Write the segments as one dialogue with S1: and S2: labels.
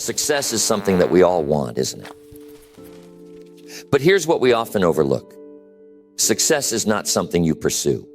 S1: Success is something that we all want, isn't it? But here's what we often overlook. Success is not something you pursue.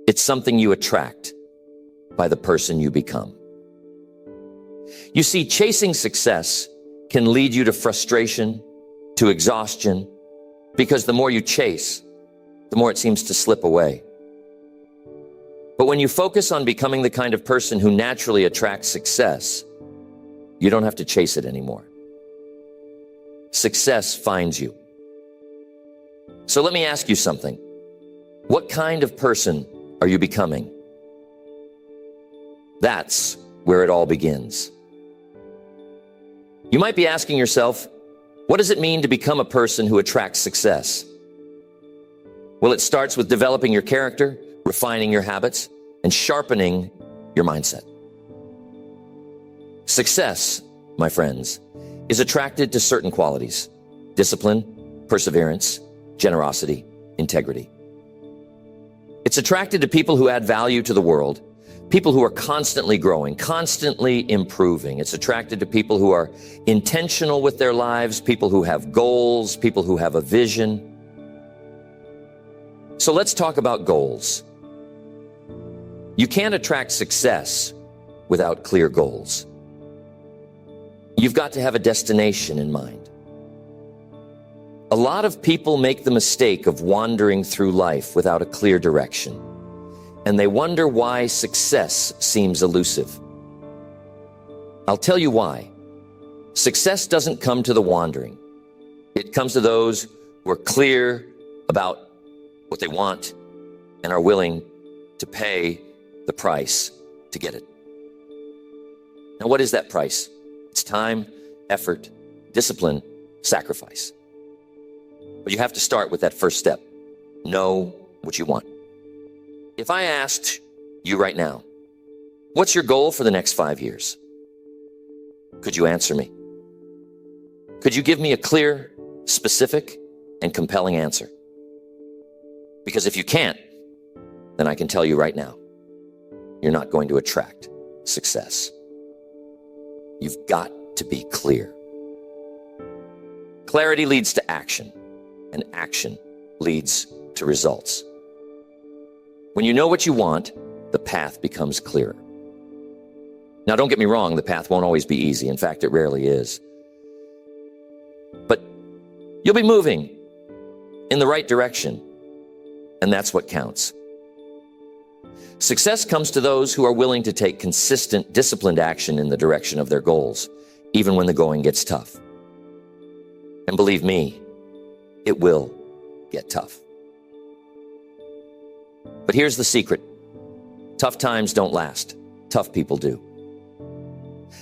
S1: It's something you attract by the person you become. You see, chasing success can lead you to frustration, to exhaustion, because the more you chase, the more it seems to slip away. But when you focus on becoming the kind of person who naturally attracts success, you don't have to chase it anymore. Success finds you. So let me ask you something. What kind of person are you becoming? That's where it all begins. You might be asking yourself, what does it mean to become a person who attracts success? Well, it starts with developing your character, refining your habits, and sharpening your mindset. Success, my friends, is attracted to certain qualities: discipline, perseverance, generosity, integrity. It's attracted to people who add value to the world, people who are constantly growing, constantly improving. It's attracted to people who are intentional with their lives, people who have goals, people who have a vision. So let's talk about goals. You can't attract success without clear goals. You've got to have a destination in mind. A lot of people make the mistake of wandering through life without a clear direction, and they wonder why success seems elusive. I'll tell you why. Success doesn't come to the wandering. It comes to those who are clear about what they want and are willing to pay the price to get it. Now, what is that price? It's time, effort, discipline, sacrifice. But you have to start with that first step. Know what you want. If I asked you right now, what's your goal for the next 5 years? Could you answer me? Could you give me a clear, specific, and compelling answer? Because if you can't, then I can tell you right now, you're not going to attract success. You've got to be clear. Clarity leads to action, and action leads to results. When you know what you want, the path becomes clearer. Now, don't get me wrong, the path won't always be easy. In fact, it rarely is. But you'll be moving in the right direction, and that's what counts. Success comes to those who are willing to take consistent, disciplined action in the direction of their goals, even when the going gets tough. And believe me, it will get tough. But here's the secret. Tough times don't last. Tough people do.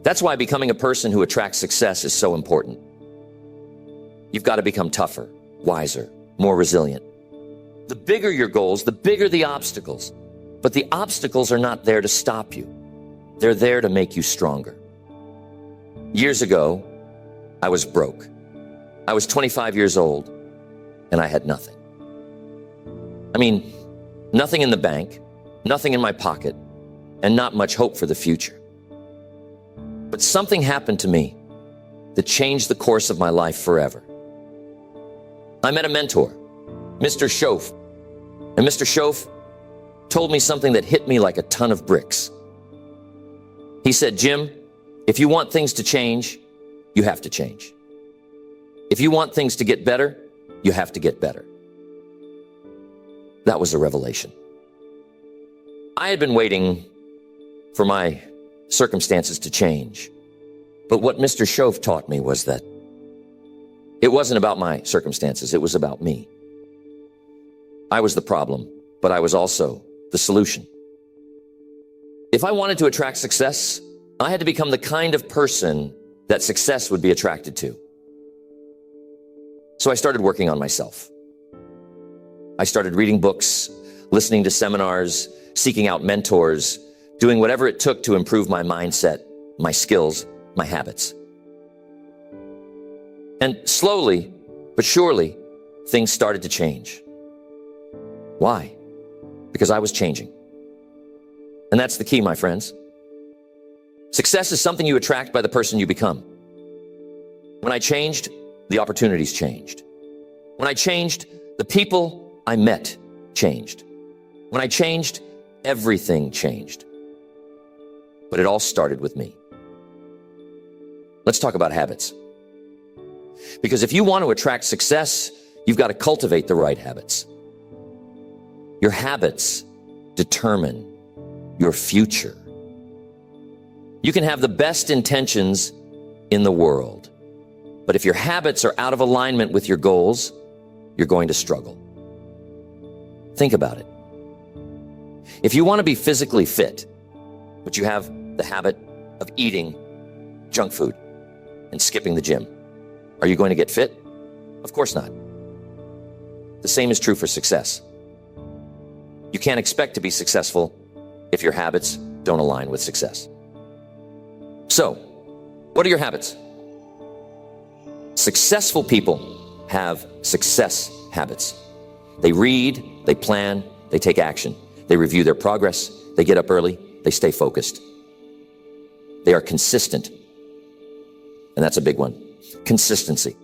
S1: That's why becoming a person who attracts success is so important. You've got to become tougher, wiser, more resilient. The bigger your goals, the bigger the obstacles. But the obstacles are not there to stop you. They're there to make you stronger. Years ago, I was broke. I was 25 years old, and I had nothing. I mean, nothing in the bank, nothing in my pocket, and not much hope for the future. But something happened to me that changed the course of my life forever. I met a mentor, Mr. Schoaf. And Mr. Schoaf told me something that hit me like a ton of bricks. He said, Jim, if you want things to change, you have to change. If you want things to get better, you have to get better. That was a revelation. I had been waiting for my circumstances to change. But what Mr. Schoaf taught me was that it wasn't about my circumstances, it was about me. I was the problem, but I was also the solution. If I wanted to attract success, I had to become the kind of person that success would be attracted to. So I started working on myself. I started reading books, listening to seminars, seeking out mentors, doing whatever it took to improve my mindset, my skills, my habits. And slowly, but surely, things started to change. Why? Because I was changing. And that's the key, my friends. Success is something you attract by the person you become. When I changed, the opportunities changed. When I changed, the people I met changed. When I changed, everything changed. But it all started with me. Let's talk about habits. Because if you want to attract success, you've got to cultivate the right habits. Your habits determine your future. You can have the best intentions in the world, but if your habits are out of alignment with your goals, you're going to struggle. Think about it. If you want to be physically fit, but you have the habit of eating junk food and skipping the gym, are you going to get fit? Of course not. The same is true for success. You can't expect to be successful if your habits don't align with success. So, what are your habits? Successful people have success habits. They read, they plan, they take action. They review their progress, they get up early, they stay focused. They are consistent. And that's a big one. Consistency.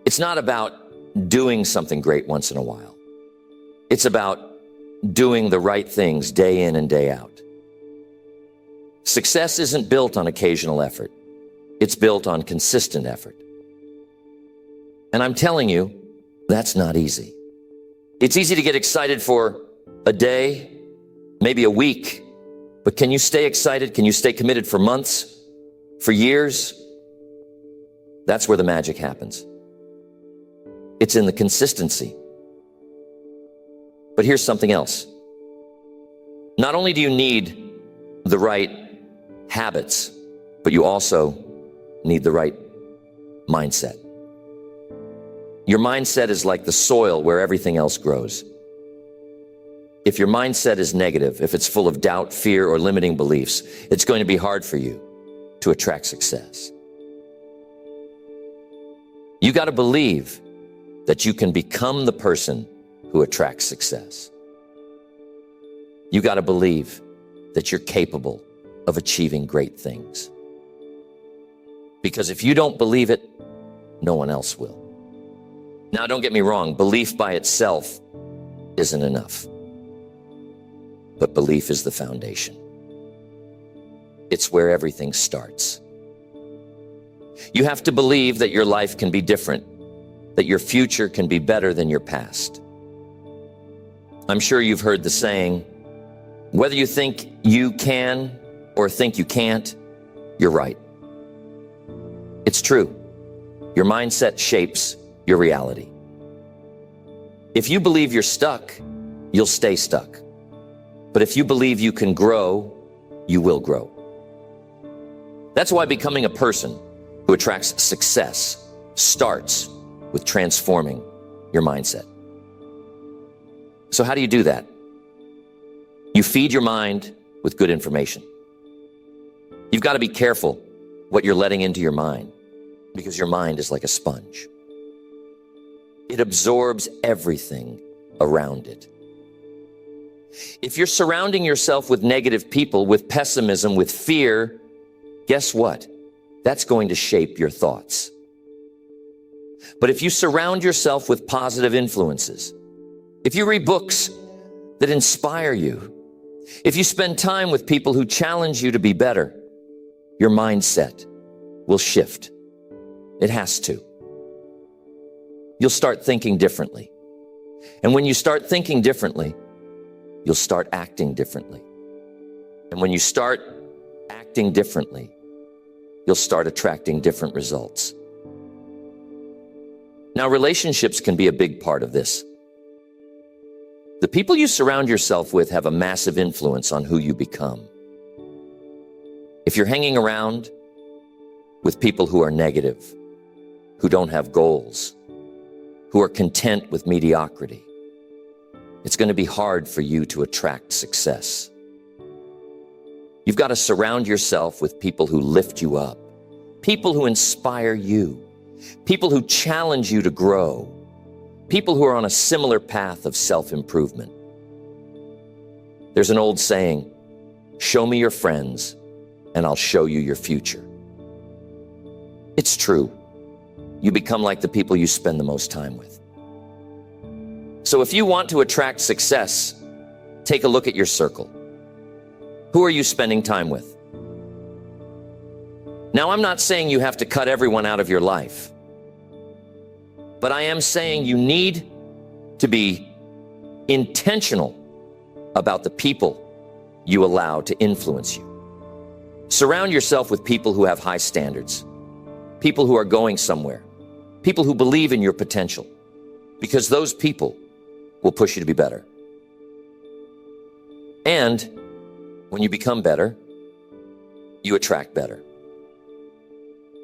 S1: It's not about doing something great once in a while. It's about doing the right things day in and day out. Success isn't built on occasional effort. It's built on consistent effort. And I'm telling you, that's not easy. It's easy to get excited for a day, maybe a week, but can you stay excited? Can you stay committed for months, for years? That's where the magic happens. It's in the consistency. But here's something else. Not only do you need the right habits, but you also need the right mindset. Your mindset is like the soil where everything else grows. If your mindset is negative, if it's full of doubt, fear, or limiting beliefs, it's going to be hard for you to attract success. You got to believe that you can become the person who attracts success. You got to believe that you're capable of achieving great things. Because if you don't believe it, no one else will. Now, don't get me wrong, belief by itself isn't enough. But belief is the foundation. It's where everything starts. You have to believe that your life can be different, that your future can be better than your past. I'm sure you've heard the saying, whether you think you can or think you can't, you're right. It's true. Your mindset shapes your reality. If you believe you're stuck, you'll stay stuck. But if you believe you can grow, you will grow. That's why becoming a person who attracts success starts with transforming your mindset. So how do you do that? You feed your mind with good information. You've got to be careful what you're letting into your mind, because your mind is like a sponge. It absorbs everything around it. If you're surrounding yourself with negative people, with pessimism, with fear, guess what? That's going to shape your thoughts. But if you surround yourself with positive influences, if you read books that inspire you, if you spend time with people who challenge you to be better, your mindset will shift. It has to. You'll start thinking differently. And when you start thinking differently, you'll start acting differently. And when you start acting differently, you'll start attracting different results. Now, relationships can be a big part of this. The people you surround yourself with have a massive influence on who you become. If you're hanging around with people who are negative, who don't have goals, who are content with mediocrity, it's going to be hard for you to attract success. You've got to surround yourself with people who lift you up, people who inspire you, people who challenge you to grow, people who are on a similar path of self-improvement. There's an old saying, show me your friends and I'll show you your future. It's true. You become like the people you spend the most time with. So if you want to attract success, take a look at your circle. Who are you spending time with? Now, I'm not saying you have to cut everyone out of your life, but I am saying you need to be intentional about the people you allow to influence you. Surround yourself with people who have high standards, people who are going somewhere, people who believe in your potential, because those people will push you to be better. And when you become better, you attract better.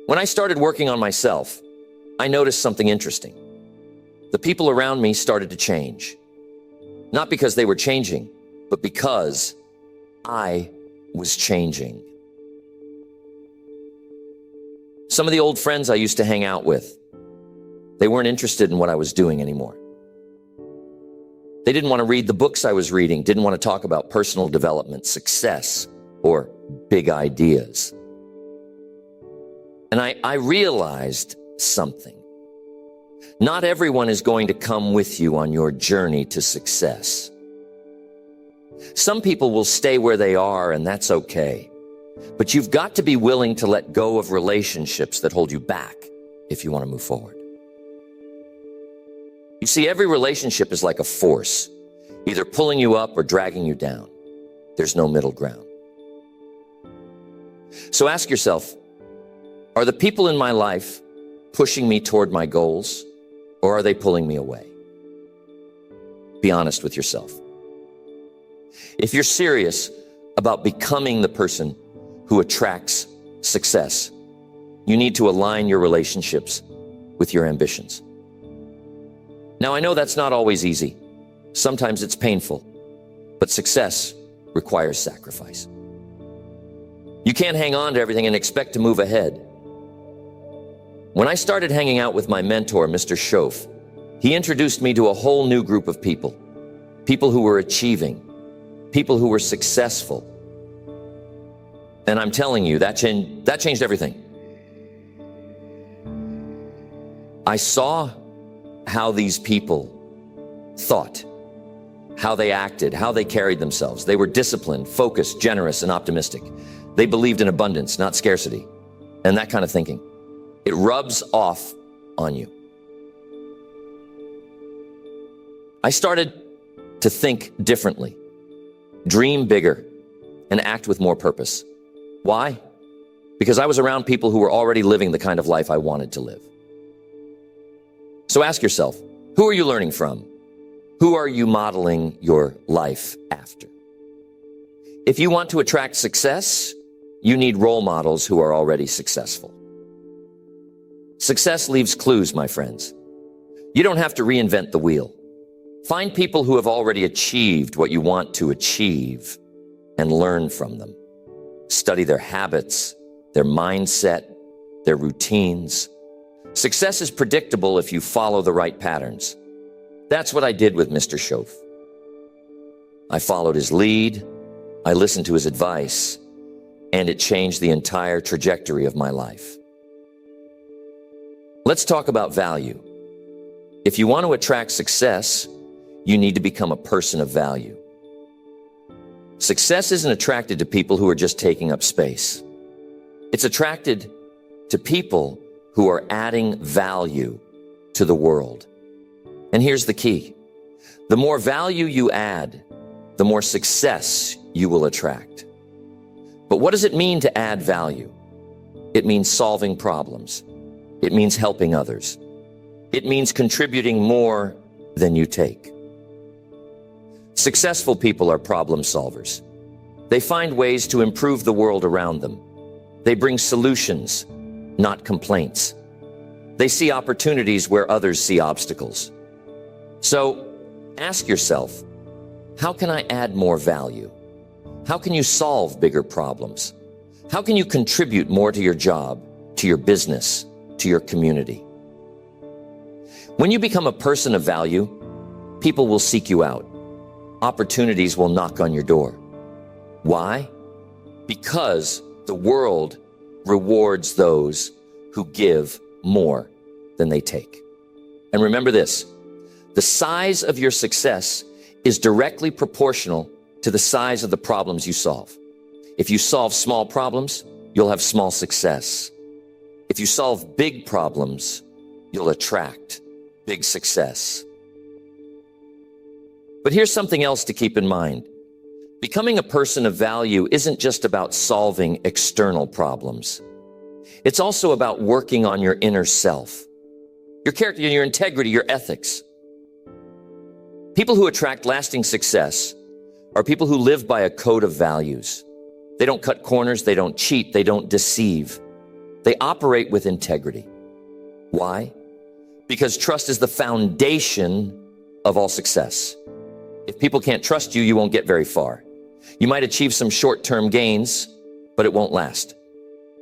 S1: When I started working on myself, I noticed something interesting. The people around me started to change. Not because they were changing, but because I was changing. Some of the old friends I used to hang out with, they weren't interested in what I was doing anymore. They didn't want to read the books I was reading, didn't want to talk about personal development, success, or big ideas. And I realized something. Not everyone is going to come with you on your journey to success. Some people will stay where they are, and that's okay. But you've got to be willing to let go of relationships that hold you back if you want to move forward. You see, every relationship is like a force, either pulling you up or dragging you down. There's no middle ground. So ask yourself, are the people in my life pushing me toward my goals, or are they pulling me away? Be honest with yourself. If you're serious about becoming the person who attracts success, you need to align your relationships with your ambitions. Now, I know that's not always easy. Sometimes it's painful, but success requires sacrifice. You can't hang on to everything and expect to move ahead. When I started hanging out with my mentor, Mr. Schoaf, he introduced me to a whole new group of people. People who were achieving, people who were successful. And I'm telling you, that changed everything. I saw how these people thought, how they acted, how they carried themselves. They were disciplined, focused, generous, and optimistic. They believed in abundance, not scarcity, and that kind of thinking. It rubs off on you. I started to think differently, dream bigger, and act with more purpose. Why? Because I was around people who were already living the kind of life I wanted to live. So ask yourself, who are you learning from? Who are you modeling your life after? If you want to attract success, you need role models who are already successful. Success leaves clues, my friends. You don't have to reinvent the wheel. Find people who have already achieved what you want to achieve and learn from them. Study their habits, their mindset, their routines. Success is predictable if you follow the right patterns. That's what I did with Mr. Schoaf. I followed his lead, I listened to his advice, and it changed the entire trajectory of my life. Let's talk about value. If you want to attract success, you need to become a person of value. Success isn't attracted to people who are just taking up space. It's attracted to people who are adding value to the world. And here's the key. The more value you add, the more success you will attract. But what does it mean to add value? It means solving problems. It means helping others. It means contributing more than you take. Successful people are problem solvers. They find ways to improve the world around them. They bring solutions, not complaints. They see opportunities where others see obstacles. So ask yourself, how can I add more value? How can you solve bigger problems? How can you contribute more to your job, to your business, to your community? When you become a person of value, people will seek you out. Opportunities will knock on your door. Why? Because The world rewards those who give more than they take. And remember this, the size of your success is directly proportional to the size of the problems you solve. If you solve small problems, you'll have small success. If you solve big problems, you'll attract big success. But here's something else to keep in mind. Becoming a person of value isn't just about solving external problems. It's also about working on your inner self, your character, your integrity, your ethics. People who attract lasting success are people who live by a code of values. They don't cut corners, they don't cheat, they don't deceive. They operate with integrity. Why? Because trust is the foundation of all success. If people can't trust you, you won't get very far. You might achieve some short-term gains, but it won't last.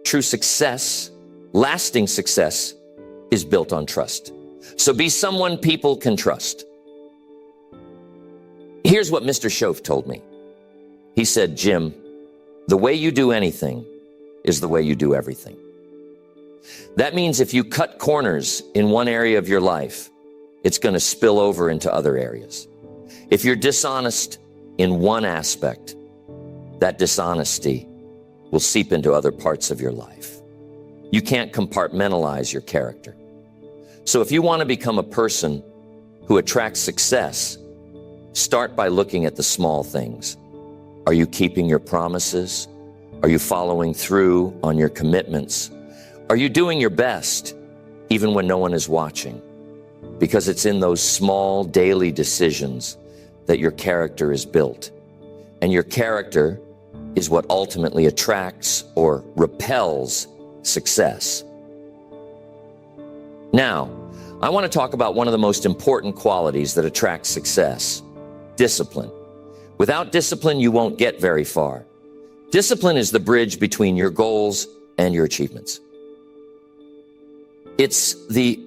S1: True success, lasting success, is built on trust. So be someone people can trust. Here's what Mr. Shoaff told me. He said, Jim, the way you do anything is the way you do everything. That means if you cut corners in one area of your life, it's going to spill over into other areas. If you're dishonest in one aspect, that dishonesty will seep into other parts of your life. You can't compartmentalize your character. So if you want to become a person who attracts success, start by looking at the small things. Are you keeping your promises? Are you following through on your commitments? Are you doing your best, even when no one is watching? Because it's in those small daily decisions that your character is built. And your character is what ultimately attracts or repels success. Now, I want to talk about one of the most important qualities that attracts success: discipline. Without discipline, you won't get very far. Discipline is the bridge between your goals and your achievements. It's the